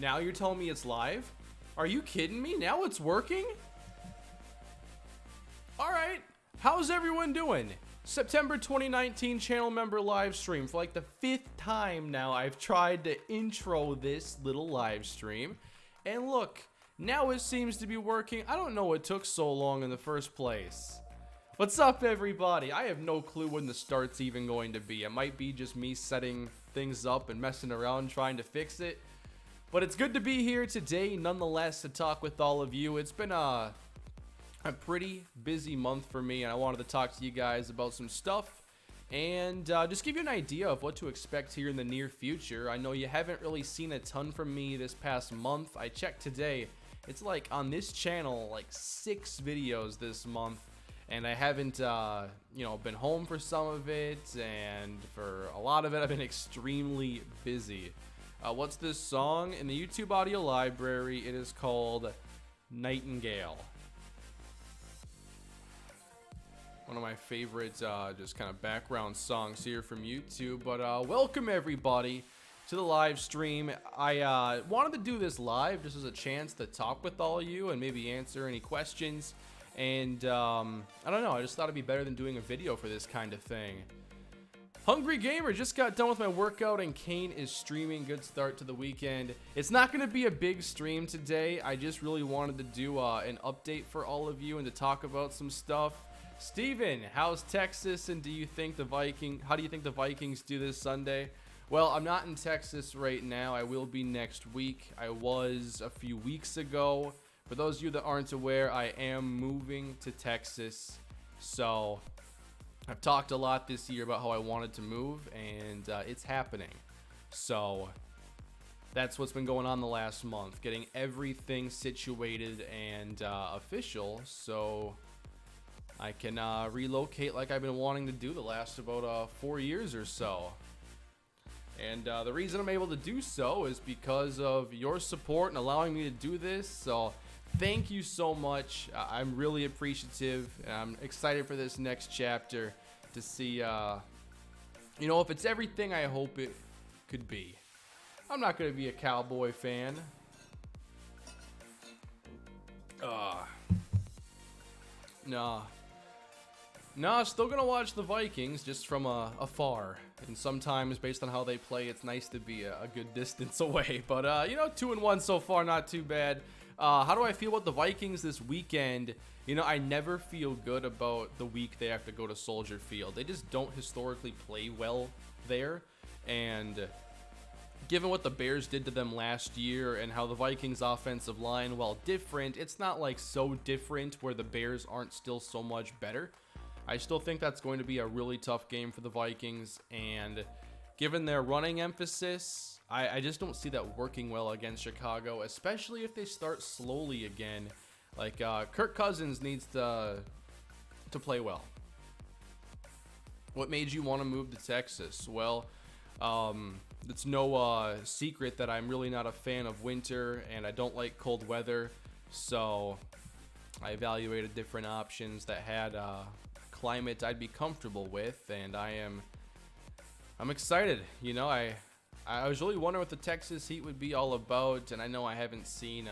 Now you're telling me it's live? Are you kidding me? Now it's working? Alright, how's everyone doing? September 2019 channel member live stream. For like the 5th time now I've tried to intro this little live stream. And look, now it seems to be working. I don't know what took so long in the first place. What's up, everybody? I have no clue when the start's even going to be. It might be just me setting things up and messing around trying to fix it. But it's good to be here today nonetheless to talk with all of you. It's been a pretty busy month for me, and I wanted to talk to you guys about some stuff and just give you an idea of what to expect here in the near future. I know you haven't really seen a ton from me this past month. I checked today. It's like on this channel like 6 videos this month, and I haven't been home for some of it, and for a lot of it I've been extremely busy. What's this song? In the YouTube audio library, it is called Nightingale. One of my favorite just kind of background songs here from YouTube. But welcome everybody to the live stream. I wanted to do this live just as a chance to talk with all of you and maybe answer any questions. And I don't know, I just thought it'd be better than doing a video for this kind of thing. Hungry Gamer just got done with my workout and Kane is streaming. Good start to the weekend. It's not going to be a big stream today. I just really wanted to do an update for all of you and to talk about some stuff. Steven, how's Texas, and how do you think the Vikings do this Sunday? Well, I'm not in Texas right now. I will be next week. I was a few weeks ago. For those of you that aren't aware, I am moving to Texas. So I've talked a lot this year about how I wanted to move, and it's happening. So that's what's been going on the last month, getting everything situated and official, so I can relocate like I've been wanting to do the last about 4 years or so. And the reason I'm able to do so is because of your support and allowing me to do this. So thank you so much. I'm really appreciative. And I'm excited for this next chapter to see, if it's everything I hope it could be. I'm not going to be a Cowboy fan. No, still gonna watch the Vikings just from afar, and sometimes based on how they play, it's nice to be a good distance away. But 2-1 so far, not too bad. How do I feel about the Vikings this weekend? I never feel good about the week they have to go to Soldier Field. They just don't historically play well there, and given what the Bears did to them last year and how the Vikings offensive line, while different, it's not like so different where the Bears aren't still so much better. I still think that's going to be a really tough game for the Vikings, and given their running emphasis, I just don't see that working well against Chicago, especially if they start slowly again. Like, Kirk Cousins needs to play well. What made you want to move to Texas? Well, it's no secret that I'm really not a fan of winter, and I don't like cold weather, so I evaluated different options that had climate I'd be comfortable with, and I'm excited. I was really wondering what the Texas heat would be all about, and I know I haven't seen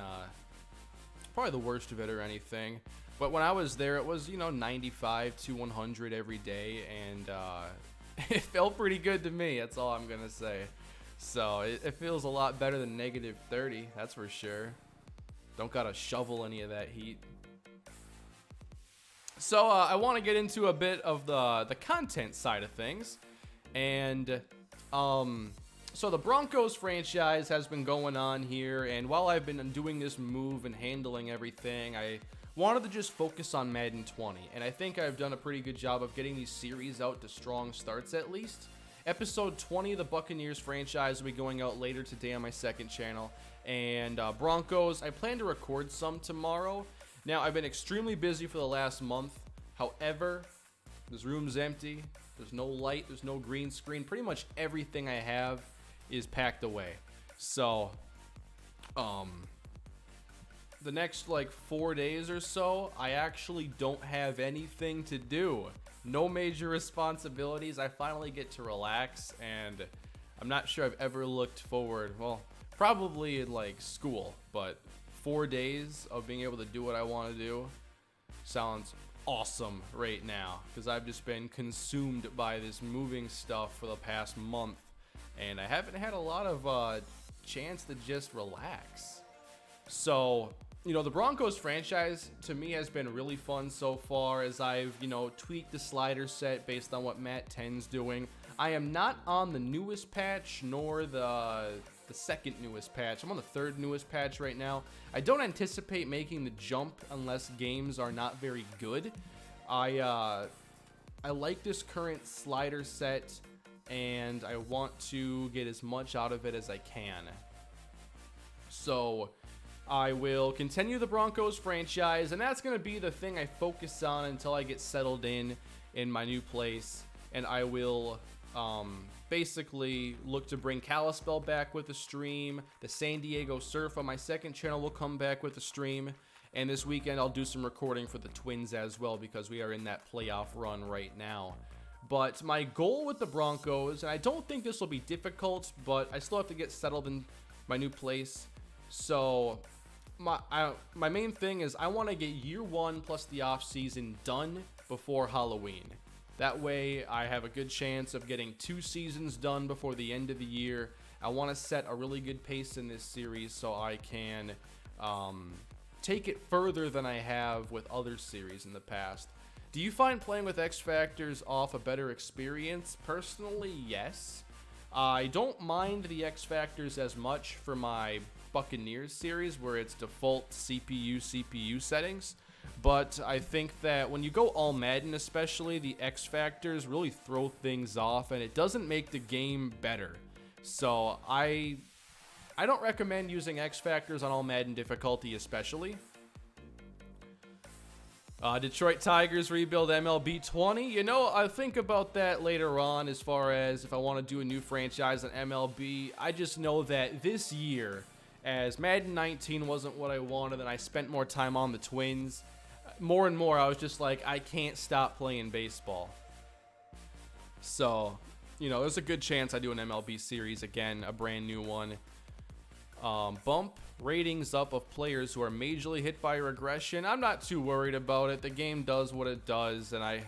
probably the worst of it or anything, but when I was there, it was 95 to 100 every day, and it felt pretty good to me. That's all I'm gonna say. So it feels a lot better than negative 30, that's for sure. Don't gotta shovel any of that heat. So I want to get into a bit of the content side of things, and so the Broncos franchise has been going on here, and while I've been doing this move and handling everything, I wanted to just focus on Madden 20, and I think I've done a pretty good job of getting these series out to strong starts at least. Episode 20 of the Buccaneers franchise will be going out later today on my second channel, and Broncos, I plan to record some tomorrow. Now, I've been extremely busy for the last month. However, this room's empty. There's no light. There's no green screen. Pretty much everything I have is packed away. So, the next, 4 days or so, I actually don't have anything to do. No major responsibilities. I finally get to relax, and I'm not sure I've ever looked forward. Well, probably in like school, but 4 days of being able to do what I want to do sounds awesome right now, because I've just been consumed by this moving stuff for the past month, and I haven't had a lot of chance to just relax. So, you know, the Broncos franchise to me has been really fun so far, as I've, you know, tweaked the slider set based on what Matt 10's doing. I am not on the newest patch, nor the second newest patch. I'm on the third newest patch right now. I don't anticipate making the jump unless games are not very good. I like this current slider set, and I want to get as much out of it as I can. So I will continue the Broncos franchise, and that's going to be the thing I focus on until I get settled in my new place. And I will basically look to bring Kalispell back with the stream. The San Diego Surf on my second channel will come back with the stream. And this weekend I'll do some recording for the Twins as well, because we are in that playoff run right now. But my goal with the Broncos, and I don't think this will be difficult, but I still have to get settled in my new place. So my main thing is I want to get year one plus the off season done before Halloween. That way I have a good chance of getting 2 seasons done before the end of the year. I want to set a really good pace in this series so I can take it further than I have with other series in the past. Do you find playing with X Factors off a better experience? Personally, yes. I don't mind the X Factors as much for my Buccaneers series, where it's default CPU settings. But I think that when you go all Madden especially, the X Factors really throw things off, and it doesn't make the game better. So I don't recommend using X Factors on all Madden difficulty especially. Detroit Tigers rebuild MLB 20. You know, I'll think about that later on as far as if I want to do a new franchise on MLB. I just know that this year, as Madden 19 wasn't what I wanted and I spent more time on the Twins, more and more I was just like, I can't stop playing baseball. So, you know, there's a good chance I do an MLB series again, a brand new one. Bump ratings up of players who are majorly hit by regression. I'm not too worried about it. The game does what it does, and I'm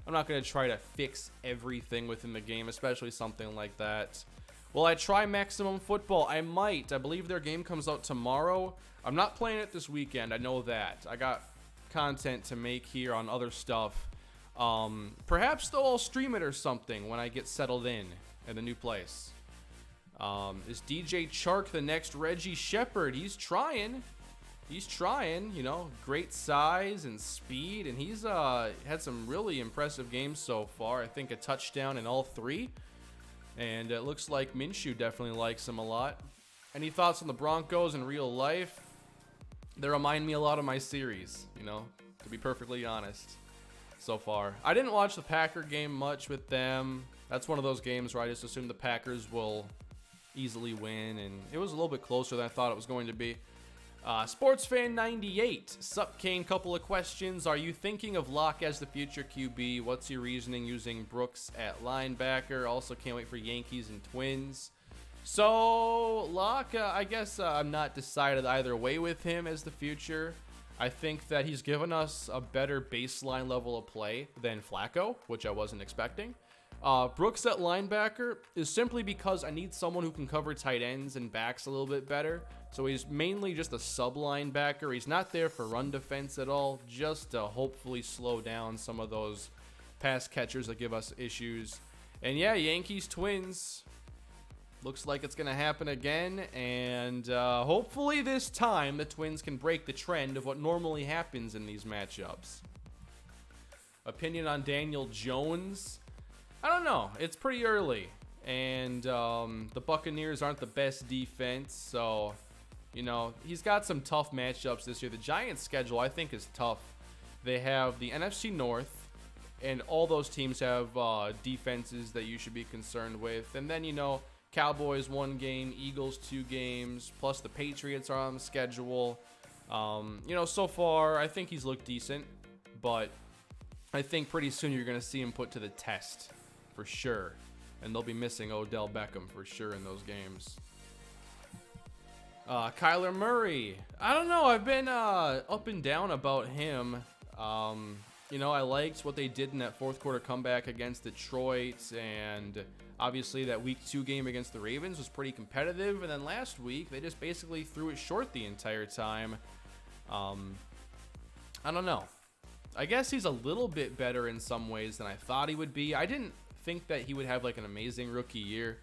not going to try to fix everything within the game, especially something like that. Will I try Maximum Football? I might. I believe their game comes out tomorrow. I'm not playing it this weekend. I know that. I got content to make here on other stuff. Perhaps though I'll stream it or something when I get settled in the new place. Is DJ Chark the next Reggie Shepherd? He's trying, you know, great size and speed, and he's had some really impressive games so far. I think a touchdown in all 3, and it looks like Minshew definitely likes him a lot. Any thoughts on the Broncos in real life? They remind me a lot of my series, you know, to be perfectly honest, so far. I didn't watch the Packer game much with them. That's one of those games where I just assume the Packers will easily win, and it was a little bit closer than I thought it was going to be. Sportsfan98, sup Kane, couple of questions. Are you thinking of Locke as the future QB? What's your reasoning using Brooks at linebacker? Also can't wait for Yankees and Twins. So Locke, I guess I'm not decided either way with him as the future. I think that he's given us a better baseline level of play than Flacco, which I wasn't expecting. Brooks at linebacker is simply because I need someone who can cover tight ends and backs a little bit better. So he's mainly just a sub linebacker. He's not there for run defense at all, just to hopefully slow down some of those pass catchers that give us issues. And yeah, Yankees Twins. Looks like it's going to happen again, and hopefully this time the Twins can break the trend of what normally happens in these matchups. Opinion on Daniel Jones? I don't know. It's pretty early, and the Buccaneers aren't the best defense, so, you know, he's got some tough matchups this year. The Giants' schedule, I think, is tough. They have the NFC North, and all those teams have defenses that you should be concerned with. And then, you know, Cowboys 1 game, Eagles 2 games, plus the Patriots are on the schedule. You know, so far, I think he's looked decent, but I think pretty soon you're going to see him put to the test. For sure. And they'll be missing Odell Beckham for sure in those games. Kyler Murray. I don't know. I've been up and down about him. You know, I liked what they did in that fourth quarter comeback against Detroit, and obviously that week 2 game against the Ravens was pretty competitive. And then last week, they just basically threw it short the entire time. I don't know. I guess he's a little bit better in some ways than I thought he would be. I didn't think that he would have like an amazing rookie year.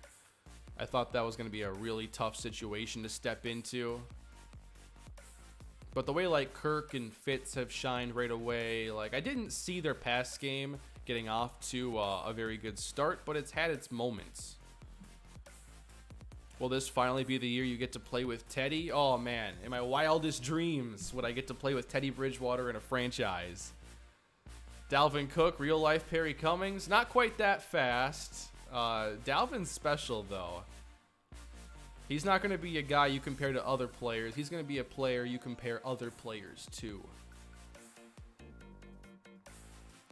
I thought that was going to be a really tough situation to step into. But the way like Kirk and Fitz have shined right away, like I didn't see their pass game getting off to a very good start, but it's had its moments. Will this finally be the year you get to play with Teddy? Oh man, in my wildest dreams would I get to play with Teddy Bridgewater in a franchise. Dalvin Cook, real life Perry Cummings, not quite that fast. Dalvin's special though. He's not going to be a guy you compare to other players. He's going to be a player you compare other players to.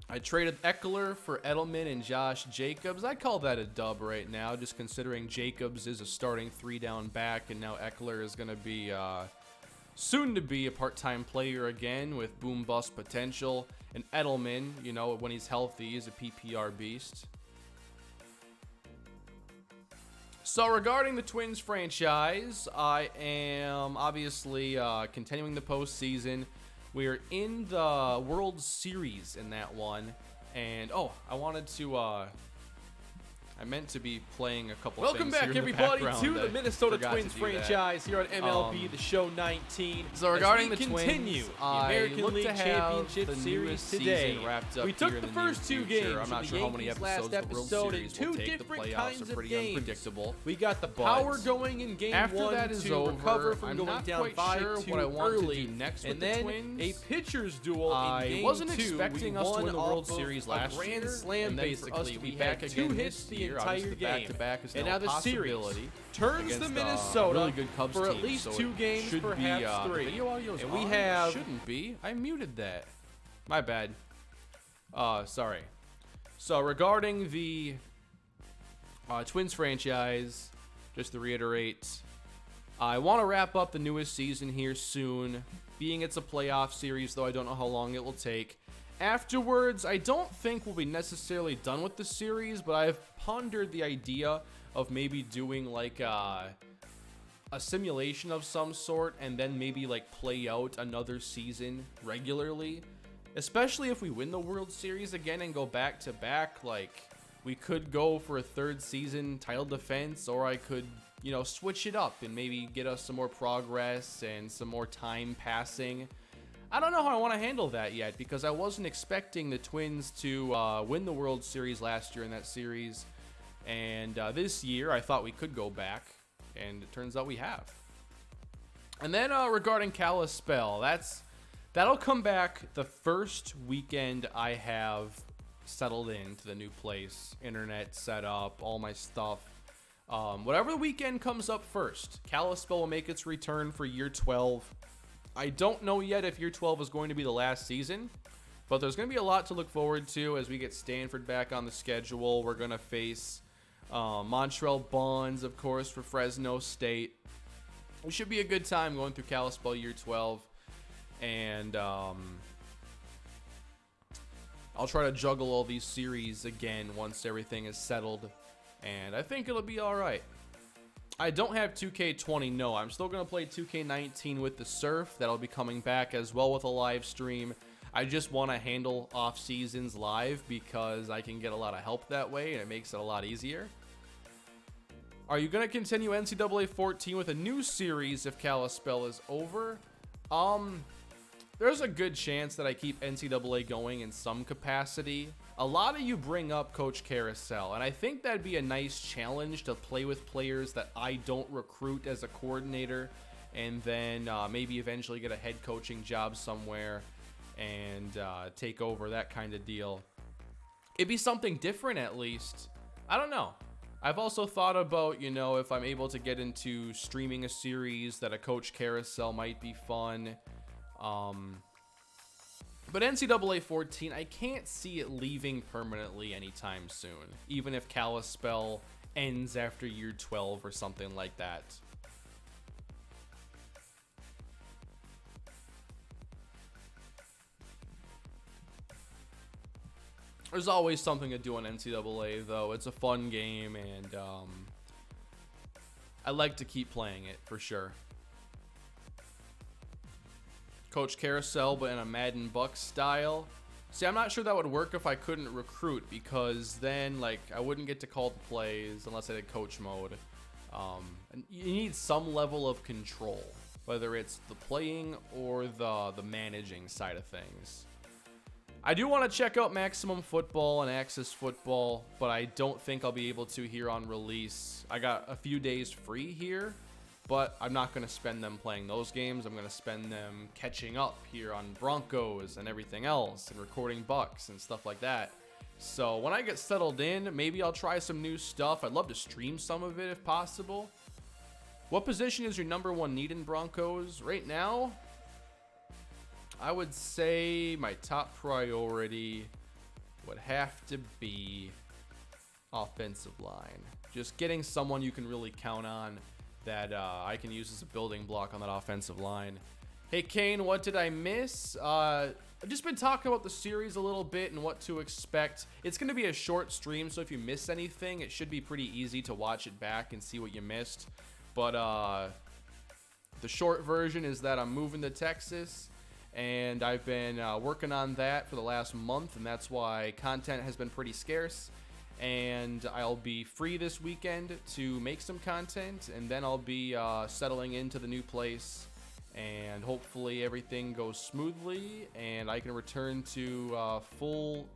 I traded Eckler for Edelman and Josh Jacobs. I call that a dub right now, just considering Jacobs is a starting 3-down back, and now Eckler is going to be soon to be a part-time player again with boom-bust potential. And Edelman, you know, when he's healthy, is a PPR beast. So regarding the Twins franchise, I am obviously continuing the postseason. We are in the World Series in that one. And, I wanted to... I meant to be playing a couple Welcome things back, here in everybody, the to the Minnesota Twins that. franchise here on MLB The Show 19. So regarding As we the continue Twins, the American look League to have Championship the Series newest today. season wrapped up We took here the in the near first 2 future. games I'm not of sure the how many Yankees episodes last the World episode in Series will 2 take. The different playoffs kinds are of pretty games. unpredictable. We got the But power going in game after 1 that is to over, recover from I'm going not down quite sure 5-2 what I want early. to do next and with the then Twins. a pitcher's duel in I game wasn't 2. expecting We us to won win the World off of Series a last grand year, slam, and then for us basically. to We be had back 2 again hits this the year, entire obviously the game. back-to-back is And now now a the series possibility turns against the a Minnesota really good Cubs for at team, least so 2 it games, should be, perhaps the 3. video audio's And we on? have... Shouldn't be. I muted that. My bad. Sorry. So regarding the Twins franchise, just to reiterate, I want to wrap up the newest season here soon. Being it's a playoff series, though I don't know how long it will take. Afterwards, I don't think we'll be necessarily done with the series, but I've pondered the idea of maybe doing like a simulation of some sort and then maybe like play out another season regularly. Especially if we win the World Series again and go back to back, like we could go for a 3rd season title defense, or I could, you know, switch it up and maybe get us some more progress and some more time passing. I don't know how I want to handle that yet, because I wasn't expecting the Twins to win the World Series last year in that series. And this year, I thought we could go back, and it turns out we have. And then regarding Kalispell, that'll come back the first weekend I have settled into the new place, internet set up, all my stuff. Whatever the weekend comes up first, Kalispell will make its return for year 12. I don't know yet if year 12 is going to be the last season, but there's going to be a lot to look forward to as we get Stanford back on the schedule. We're going to face Montreal Bonds, of course, for Fresno State. It should be a good time going through Kalispell year 12. And I'll try to juggle all these series again once everything is settled. And I think it'll be alright. I don't have 2K20, no. I'm still going to play 2K19 with the Surf. That'll be coming back as well with a live stream. I just want to handle off seasons live because I can get a lot of help that way and it makes it a lot easier. Are you going to continue NCAA 14 with a new series if Kalispell is over? There's a good chance that I keep NCAA going in some capacity. A lot of you bring up Coach Carousel, and I think that'd be a nice challenge to play with players that I don't recruit as a coordinator, and then maybe eventually get a head coaching job somewhere and take over, that kind of deal. It'd be something different at least. I don't know. I've also thought about, you know, if I'm able to get into streaming a series that a Coach Carousel might be fun. But NCAA 14, I can't see it leaving permanently anytime soon, even if Kalispell ends after year 12 or something like that. There's always something to do on NCAA, though. It's a fun game, and I like to keep playing it for sure. Coach Carousel, but in a Madden Bucks style. See, I'm not sure that would work if I couldn't recruit, because then, like, I wouldn't get to call the plays unless I did coach mode. And you need some level of control, whether it's the playing or the managing side of things. I do want to check out Maximum Football and Access Football, but I don't think I'll be able to here on release. I got a few days free here, but I'm not going to spend them playing those games. I'm going to spend them catching up here on Broncos and everything else, and recording Bucks and stuff like that. So when I get settled in, maybe I'll try some new stuff. I'd love to stream some of it if possible. What position is your number one need in Broncos? Right now, I would say my top priority would have to be offensive line. Just getting someone you can really count on that I can use as a building block on that offensive line. Hey, Kane, what did I miss? I've just been talking about the series a little bit and what to expect. It's going to be a short stream, so if you miss anything, it should be pretty easy to watch it back and see what you missed. But the short version is that I'm moving to Texas, and I've been working on that for the last month, and that's why content has been pretty scarce. And I'll be free this weekend to make some content, and then I'll be settling into the new place, and hopefully everything goes smoothly and I can return to full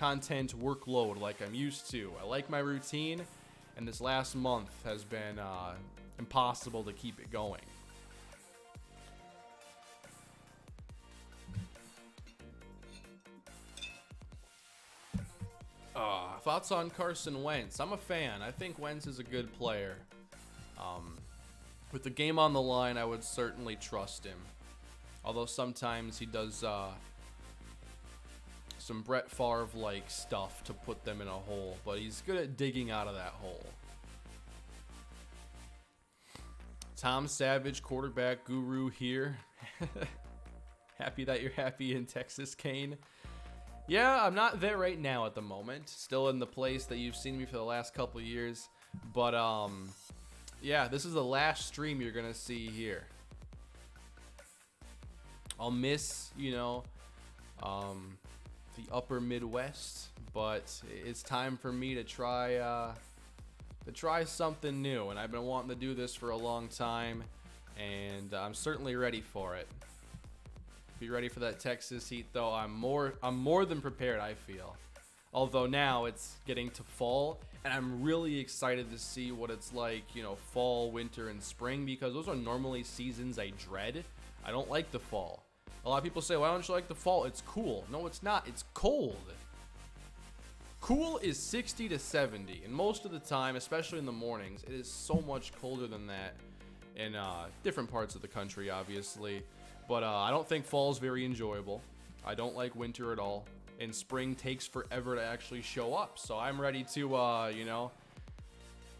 content workload like I'm used to. I like my routine, and this last month has been impossible to keep it going. Thoughts on Carson Wentz? I'm a fan. I think Wentz is a good player. With the game on the line, I would certainly trust him. Although sometimes he does some Brett Favre-like stuff to put them in a hole. But he's good at digging out of that hole. Tom Savage, quarterback guru here. Happy that you're happy in Texas, Kane. Yeah, I'm not there right now at the moment. Still in the place that you've seen me for the last couple of years. But, yeah, this is the last stream you're going to see here. I'll miss, the upper Midwest. But it's time for me to try something new. And I've been wanting to do this for a long time. And I'm certainly ready for it. Be ready for that Texas heat, though. I'm more than prepared, I feel. Although now it's getting to fall, and I'm really excited to see what it's like, fall, winter, and spring, because those are normally seasons I dread. I don't like the fall. A lot of people say, why don't you like the fall? It's cool. No, it's not. It's cold. Cool is 60 to 70, and most of the time, especially in the mornings, it is so much colder than that in different parts of the country, obviously. But I don't think fall is very enjoyable. I don't like winter at all. And spring takes forever to actually show up. So I'm ready to,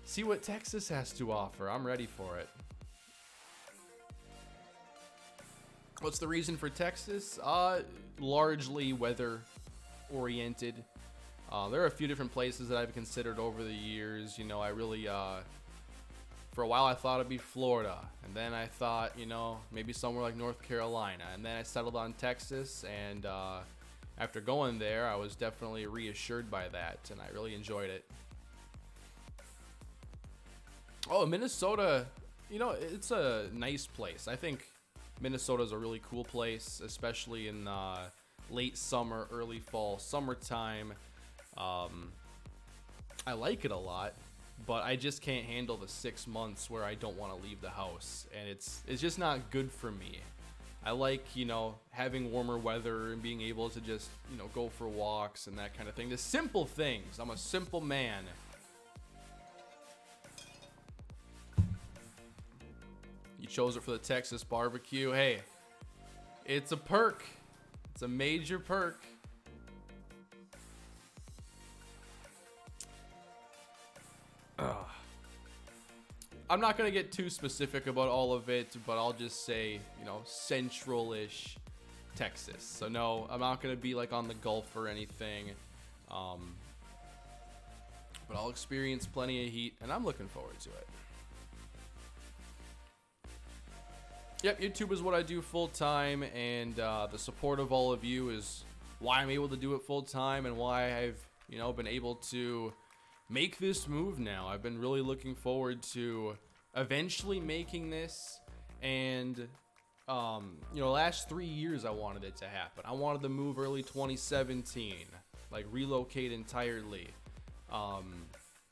see what Texas has to offer. I'm ready for it. What's the reason for Texas? Largely weather-oriented. There are a few different places that I've considered over the years. I really... For a while, I thought it'd be Florida, and then I thought, maybe somewhere like North Carolina, and then I settled on Texas, and after going there, I was definitely reassured by that, and I really enjoyed it. Oh, Minnesota, it's a nice place. I think Minnesota's a really cool place, especially in late summer, early fall, summertime. I like it a lot. But I just can't handle the 6 months where I don't want to leave the house. And it's just not good for me. I like, having warmer weather and being able to just, go for walks and that kind of thing. The simple things. I'm a simple man. You chose it for the Texas barbecue. Hey, it's a perk. It's a major perk. I'm not going to get too specific about all of it, but I'll just say, central-ish Texas. So no, I'm not going to be like on the Gulf or anything. But I'll experience plenty of heat, and I'm looking forward to it. Yep, YouTube is what I do full time, and the support of all of you is why I'm able to do it full time and why I've, been able to make this move now. I've been really looking forward to eventually making this, and last 3 years I wanted it to happen. I wanted to move early 2017, like relocate entirely. I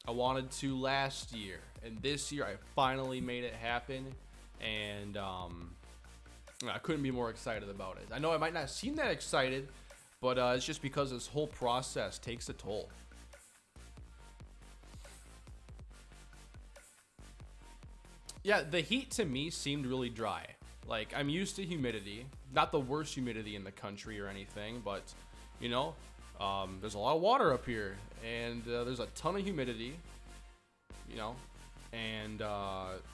wanted to last year, and this year I finally made it happen, and I couldn't be more excited about it. I know I might not seem that excited, but it's just because this whole process takes a toll. Yeah, the heat to me seemed really dry. Like, I'm used to humidity, not the worst humidity in the country or anything, but there's a lot of water up here, and there's a ton of humidity, and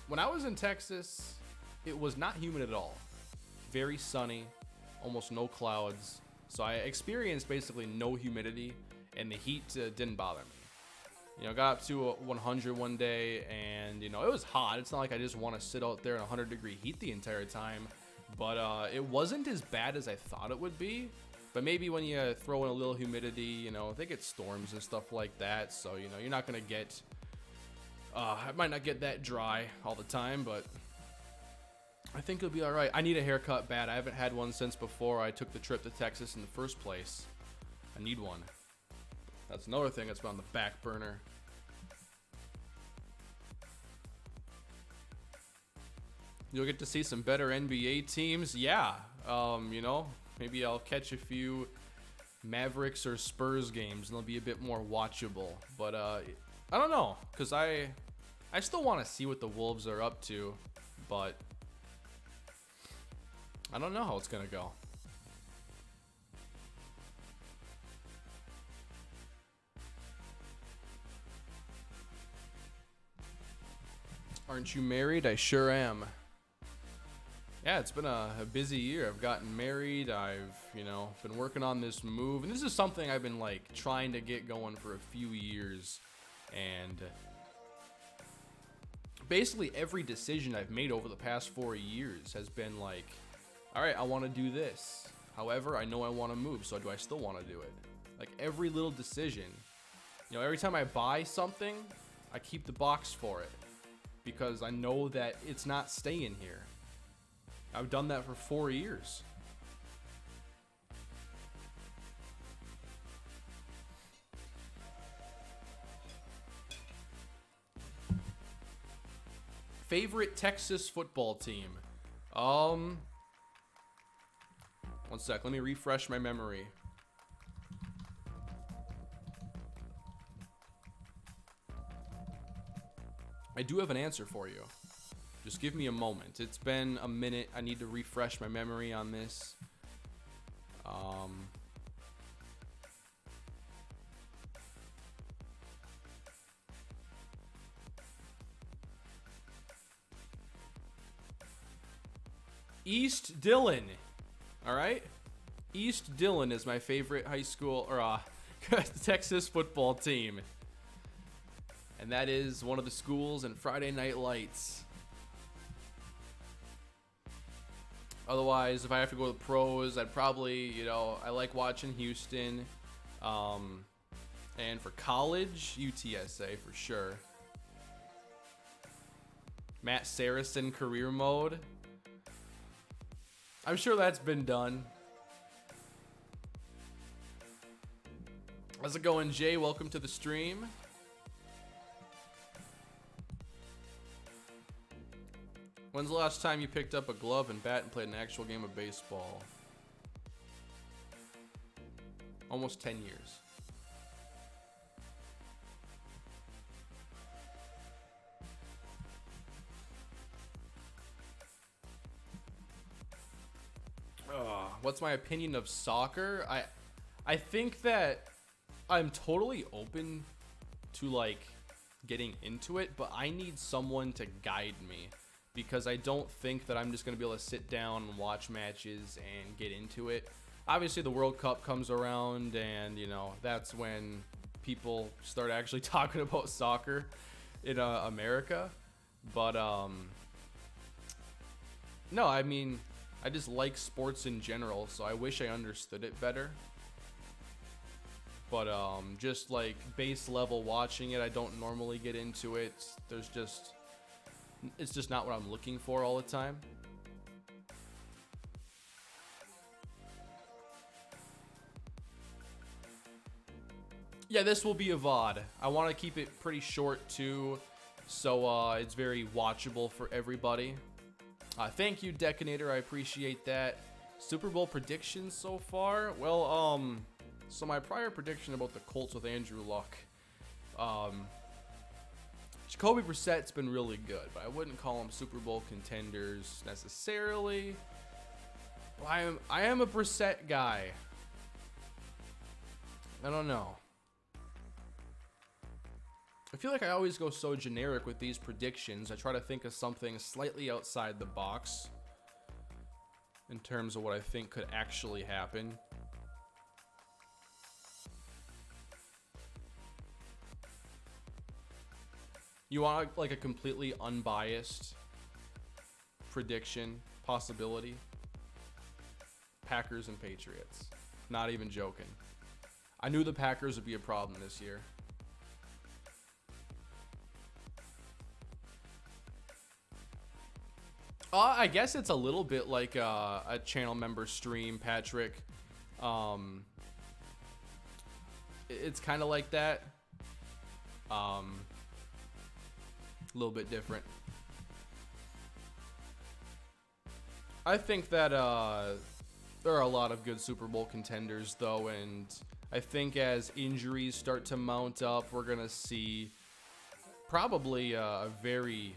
when I was in Texas, it was not humid at all. Very sunny, almost no clouds, so I experienced basically no humidity, and the heat didn't bother me. Got up to 100 one day, and it was hot. It's not like I just want to sit out there in 100-degree heat the entire time, but it wasn't as bad as I thought it would be. But maybe when you throw in a little humidity, they get storms and stuff like that. So, you're not going to get, I might not get that dry all the time, but I think it'll be all right. I need a haircut bad. I haven't had one since before I took the trip to Texas in the first place. I need one. That's another thing that's been on the back burner. You'll get to see some better NBA teams. Yeah. Maybe I'll catch a few Mavericks or Spurs games and they'll be a bit more watchable. But I don't know, because I still want to see what the Wolves are up to, but I don't know how it's going to go. Aren't you married? I sure am. Yeah, it's been a busy year. I've gotten married. I've, been working on this move. And this is something I've been, trying to get going for a few years. And basically every decision I've made over the past 4 years has been all right, I want to do this. However, I know I want to move, so do I still want to do it? Every little decision. Every time I buy something, I keep the box for it. Because I know that it's not staying here. I've done that for 4 years. Favorite Texas football team? One sec, let me refresh my memory. I do have an answer for you. Just give me a moment. It's been a minute. I need to refresh my memory on this. East Dillon. All right? East Dillon is my favorite high school or Texas football team. And that is one of the schools in Friday Night Lights. Otherwise, if I have to go to the pros, I'd probably, I like watching Houston. And for college, UTSA for sure. Matt Saracen career mode. I'm sure that's been done. How's it going, Jay? Welcome to the stream. When's the last time you picked up a glove and bat and played an actual game of baseball? Almost 10 years. What's my opinion of soccer? I think that I'm totally open to getting into it, but I need someone to guide me. Because I don't think that I'm just going to be able to sit down and watch matches and get into it. obviously the World Cup comes around, and that's when people start actually talking about soccer in America. But no, I mean, I just like sports in general, so I wish I understood it better. But just like base level watching it, I don't normally get into it. It's just not what I'm looking for all the time. Yeah, this will be a VOD. I want to keep it pretty short too, so it's very watchable for everybody. Thank you, Decanator. I appreciate that. Super Bowl predictions so far? Well, so my prior prediction about the Colts with Andrew Luck. Jacoby Brissett's been really good, but I wouldn't call them Super Bowl contenders necessarily. I am a Brissett guy. I don't know. I feel like I always go so generic with these predictions. I try to think of something slightly outside the box in terms of what I think could actually happen. You want like a completely unbiased prediction possibility? Packers and Patriots. Not even joking. I knew the Packers would be a problem this year. I guess it's a little bit like a channel member stream, Patrick. It's kind of like that. A little bit different. I think that there are a lot of good Super Bowl contenders, though, and I think as injuries start to mount up, we're going to see probably a very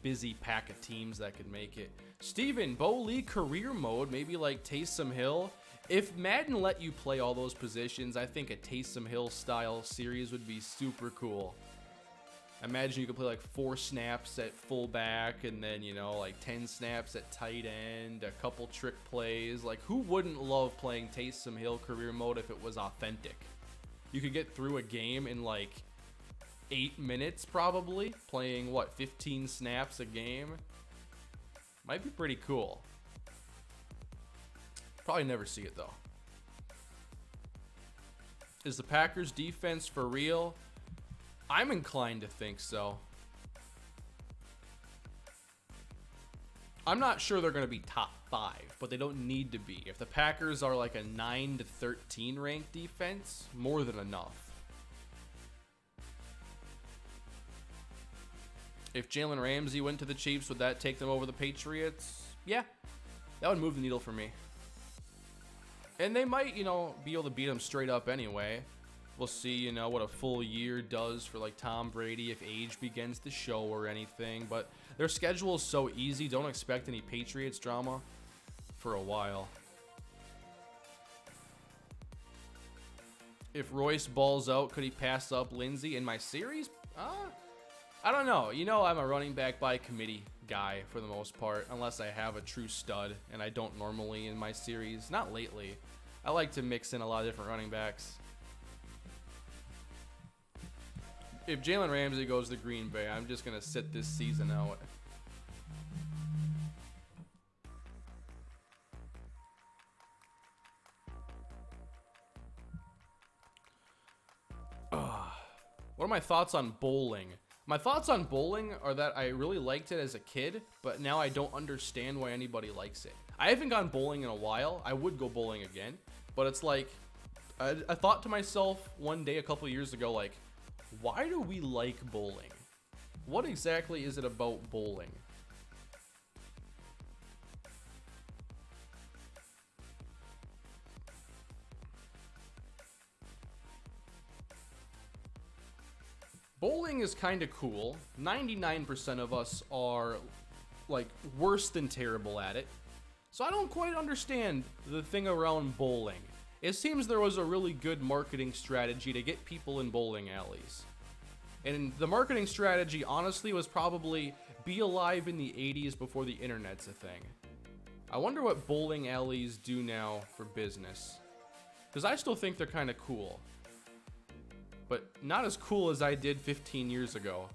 busy pack of teams that could make it. Steven, Bo Lee career mode, maybe like Taysom Hill. If Madden let you play all those positions, I think a Taysom Hill style series would be super cool. Imagine you could play like 4 snaps at fullback and then, like 10 snaps at tight end, a couple trick plays. Like, who wouldn't love playing Taysom Hill career mode if it was authentic? You could get through a game in like 8 minutes probably, playing 15 snaps a game. Might be pretty cool. Probably never see it though. Is the Packers defense for real? I'm inclined to think so. I'm not sure they're going to be top 5, but they don't need to be. If the Packers are like a 9 to 13 ranked defense, more than enough. If Jalen Ramsey went to the Chiefs, would that take them over the Patriots? Yeah, that would move the needle for me. And they might, be able to beat them straight up anyway. We'll see, what a full year does for like Tom Brady if age begins to show or anything. But their schedule is so easy. Don't expect any Patriots drama for a while. If Royce balls out, could he pass up Lindsey in my series? I don't know. I'm a running back by committee guy for the most part, unless I have a true stud, and I don't normally in my series. Not lately. I like to mix in a lot of different running backs. If Jalen Ramsey goes to Green Bay, I'm just going to sit this season out. What are my thoughts on bowling? My thoughts on bowling are that I really liked it as a kid, but now I don't understand why anybody likes it. I haven't gone bowling in a while. I would go bowling again, but it's like, I thought to myself one day a couple years ago, like, why do we like bowling? What exactly is it about bowling? Bowling is kind of cool. 99% of us are like worse than terrible at it. So I don't quite understand the thing around bowling. It seems there was a really good marketing strategy to get people in bowling alleys. And the marketing strategy, honestly, was probably be alive in the 80s before the internet's a thing. I wonder what bowling alleys do now for business. Because I still think they're kind of cool. But not as cool as I did 15 years ago.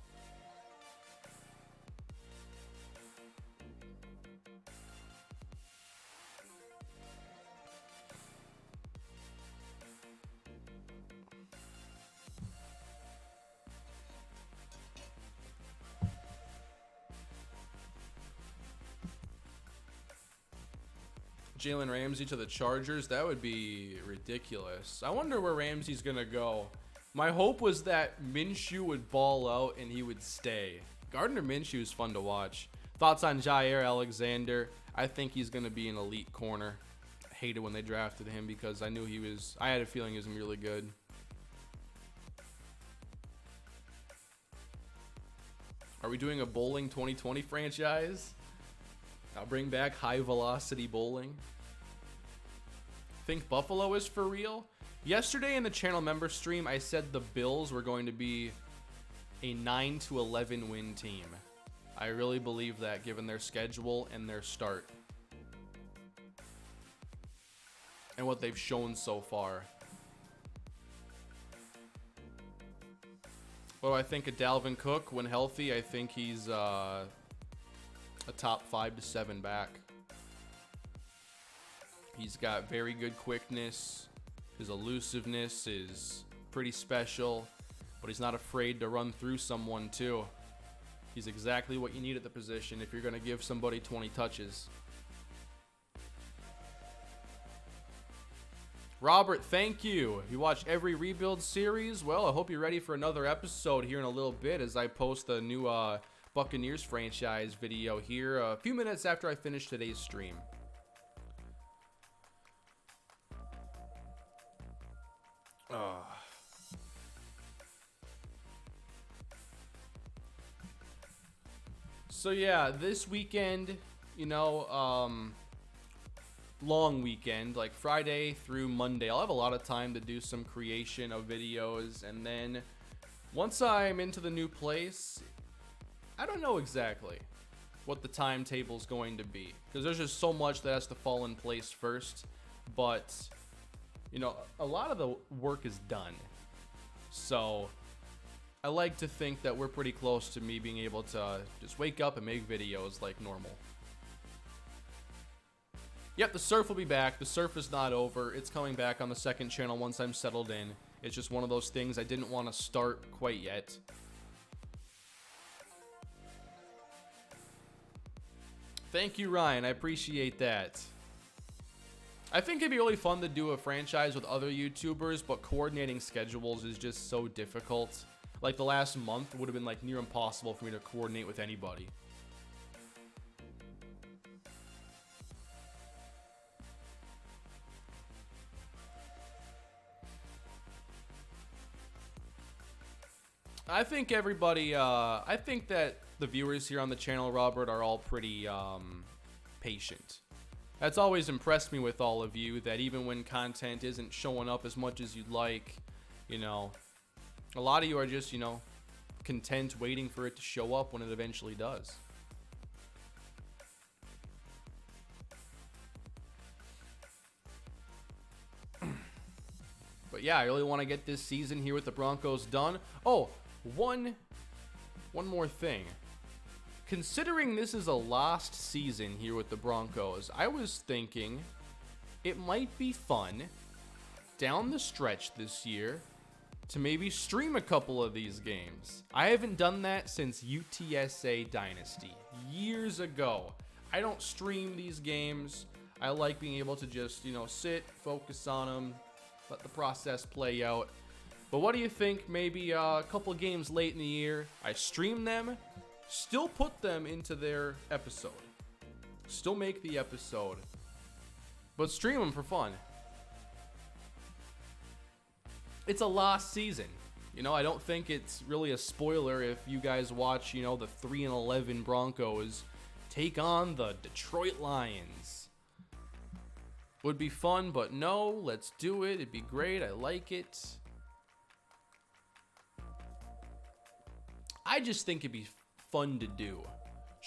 Jalen Ramsey to the Chargers, that would be ridiculous. I wonder where Ramsey's going to go. My hope was that Minshew would ball out and he would stay. Gardner Minshew is fun to watch. Thoughts on Jair Alexander? I think he's going to be an elite corner. I hated when they drafted him because I had a feeling he was going to be really good. Are we doing a bowling 2020 franchise? I'll bring back high velocity bowling. Think Buffalo is for real? Yesterday in the channel member stream, I said the Bills were going to be a 9-11 win team. I really believe that given their schedule and their start. And what they've shown so far. What do I think of Dalvin Cook? When healthy, I think he's a top 5 to 7 back. He's got very good quickness. His elusiveness is pretty special, but he's not afraid to run through someone too. He's exactly what you need at the position if you're going to give somebody 20 touches. Robert, thank you. You watch every Rebuild series? Well, I hope you're ready for another episode here in a little bit as I post a new Buccaneers franchise video here a few minutes after I finish today's stream. So yeah, this weekend, long weekend, like Friday through Monday, I'll have a lot of time to do some creation of videos, and then once I'm into the new place, I don't know exactly what the timetable's going to be, because there's just so much that has to fall in place first, but a lot of the work is done, so I like to think that we're pretty close to me being able to just wake up and make videos like normal. Yep, the surf will be back. The surf is not over. It's coming back on the second channel once I'm settled in. It's just one of those things I didn't want to start quite yet. Thank you, Ryan. I appreciate that. I think it'd be really fun to do a franchise with other YouTubers, but coordinating schedules is just so difficult. Like the last month would have been like near impossible for me to coordinate with anybody. I think everybody, I think that the viewers here on the channel, Robert, are all pretty patient. That's always impressed me with all of you, that even when content isn't showing up as much as you'd like, a lot of you are just, content waiting for it to show up when it eventually does. But yeah, I really want to get this season here with the Broncos done. Oh, one more thing. Considering this is a lost season here with the Broncos, I was thinking it might be fun down the stretch this year to maybe stream a couple of these games. I haven't done that since UTSA Dynasty, years ago. I don't stream these games. I like being able to just, sit, focus on them, let the process play out. But what do you think? Maybe a couple of games late in the year, I stream them, still put them into their episode. Still make the episode, but stream them for fun. It's a lost season. I don't think it's really a spoiler if you guys watch, the 3-11 Broncos take on the Detroit Lions. Would be fun, but no, let's do it. It'd be great. I like it. I just think it'd be fun to do.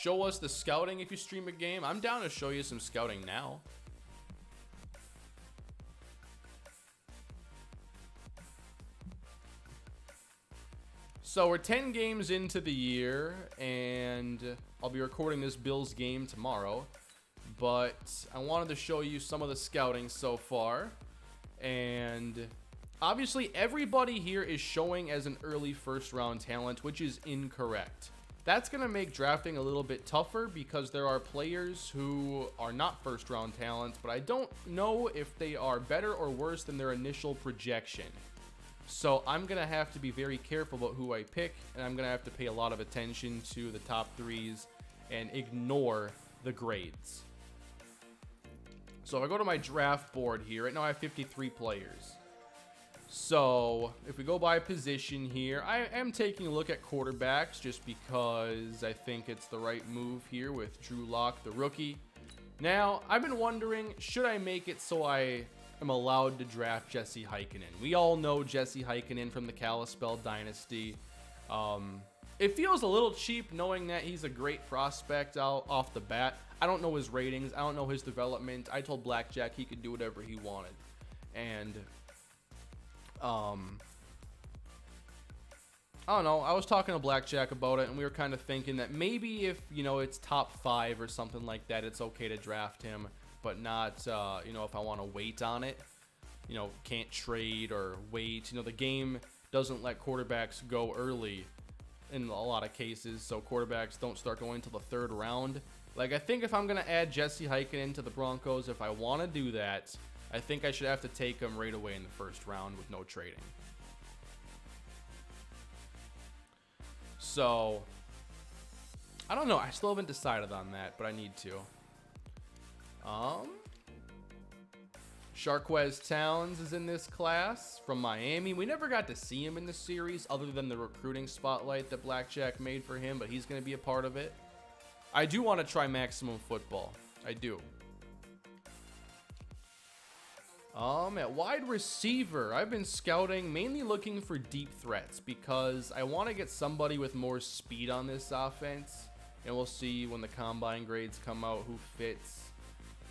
show us the scouting if you stream a game. I'm down to show you some scouting now. So we're 10 games into the year, and I'll be recording this Bills game tomorrow. But I wanted to show you some of the scouting so far. And obviously everybody here is showing as an early first-round talent, which is incorrect. That's going to make drafting a little bit tougher because there are players who are not first-round talents, but I don't know if they are better or worse than their initial projection. So I'm going to have to be very careful about who I pick, and I'm going to have to pay a lot of attention to the top threes and ignore the grades. So if I go to my draft board here, right now I have 53 players. So if we go by position here, I am taking a look at quarterbacks just because I think it's the right move here with Drew Lock, the rookie. Now, I've been wondering, should I make it so I am allowed to draft Jesse Heikkinen? We all know Jesse Heikkinen from the Kalispell dynasty. It feels a little cheap knowing that he's a great prospect out off the bat. I don't know his ratings. I don't know his development. I told Blackjack he could do whatever he wanted. And I don't know. I was talking to Blackjack about it, and we were kind of thinking that maybe if, you know, it's top 5 or something like that, it's okay to draft him, but not, you know, if I want to wait on it, you know, can't trade or wait. You know, the game doesn't let quarterbacks go early in a lot of cases, so quarterbacks don't start going until the 3rd round. Like, I think if I'm going to add Jesse Heikkinen to the Broncos, if I want to do that, I think I should have to take him right away in the 1st round with no trading. So, I don't know. I still haven't decided on that, but I need to. Sharquez Towns is in this class from Miami. We never got to see him in the series other than the recruiting spotlight that Blackjack made for him, but he's going to be a part of it. I do want to try maximum football. I do. At wide receiver, I've been scouting, mainly looking for deep threats because I want to get somebody with more speed on this offense. And we'll see when the combine grades come out who fits.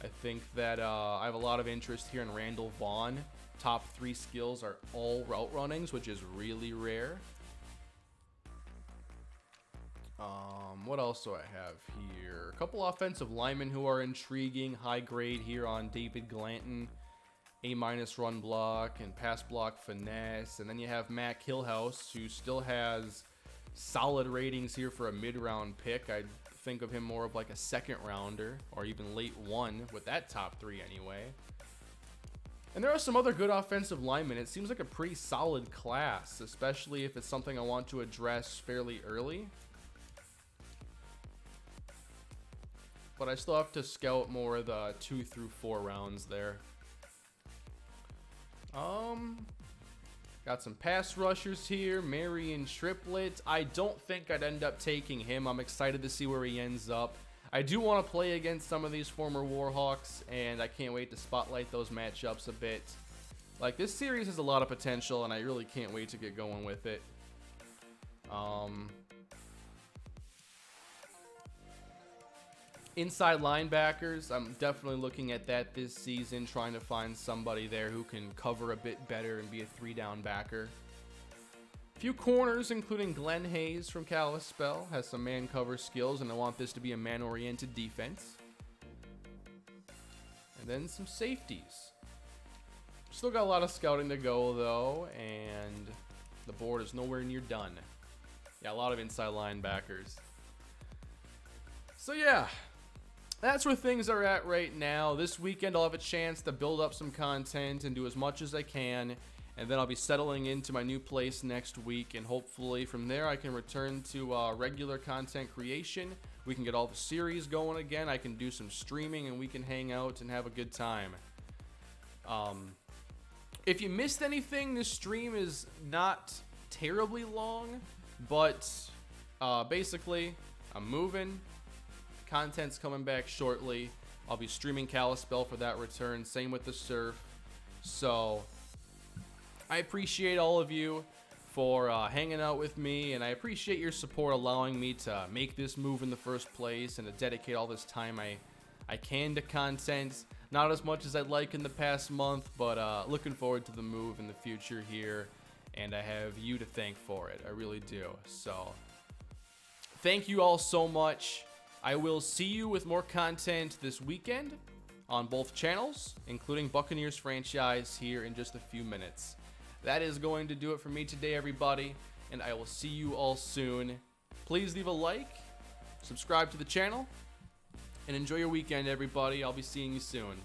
I think that I have a lot of interest here in Randall Vaughn. Top 3 skills are all route runnings, which is really rare. What else do I have here? A couple offensive linemen who are intriguing. High grade here on David Glanton. A- run block and pass block finesse. And then you have Mac Hillhouse, who still has solid ratings here for a mid-round pick. I'd think of him more of like a 2nd rounder or even late 1 with that top 3 anyway. And there are some other good offensive linemen. It seems like a pretty solid class, especially if it's something I want to address fairly early. But I still have to scout more of the 2 through 4 rounds there. Got some pass rushers here. Marion Triplett. I don't think I'd end up taking him. I'm excited to see where he ends up. I do want to play against some of these former Warhawks, and I can't wait to spotlight those matchups a bit. Like, this series has a lot of potential, and I really can't wait to get going with it. Inside linebackers, I'm definitely looking at that this season, trying to find somebody there who can cover a bit better and be a 3-down backer. A few corners, including Glenn Hayes from Kalispell, has some man cover skills, and I want this to be a man-oriented defense. And then some safeties. Still got a lot of scouting to go, though, and the board is nowhere near done. Yeah, a lot of inside linebackers. So yeah, that's where things are at right now. This weekend I'll have a chance to build up some content and do as much as I can, and then I'll be settling into my new place next week, and hopefully from there I can return to regular content creation. We can get all the series going again. I can do some streaming, and we can hang out and have a good time. If you missed anything, this stream is not terribly long, but basically I'm moving. Content's coming back shortly. I'll be streaming Kalispell for that return. Same with the surf. So I appreciate all of you for hanging out with me, and I appreciate your support allowing me to make this move in the first place and to dedicate all this time I can to content. Not as much as I'd like in the past month, but looking forward to the move in the future here, and I have you to thank for it. I really do. So thank you all so much. I will see you with more content this weekend on both channels, including Buccaneers franchise here in just a few minutes. That is going to do it for me today, everybody, and I will see you all soon. Please leave a like, subscribe to the channel, and enjoy your weekend, everybody. I'll be seeing you soon.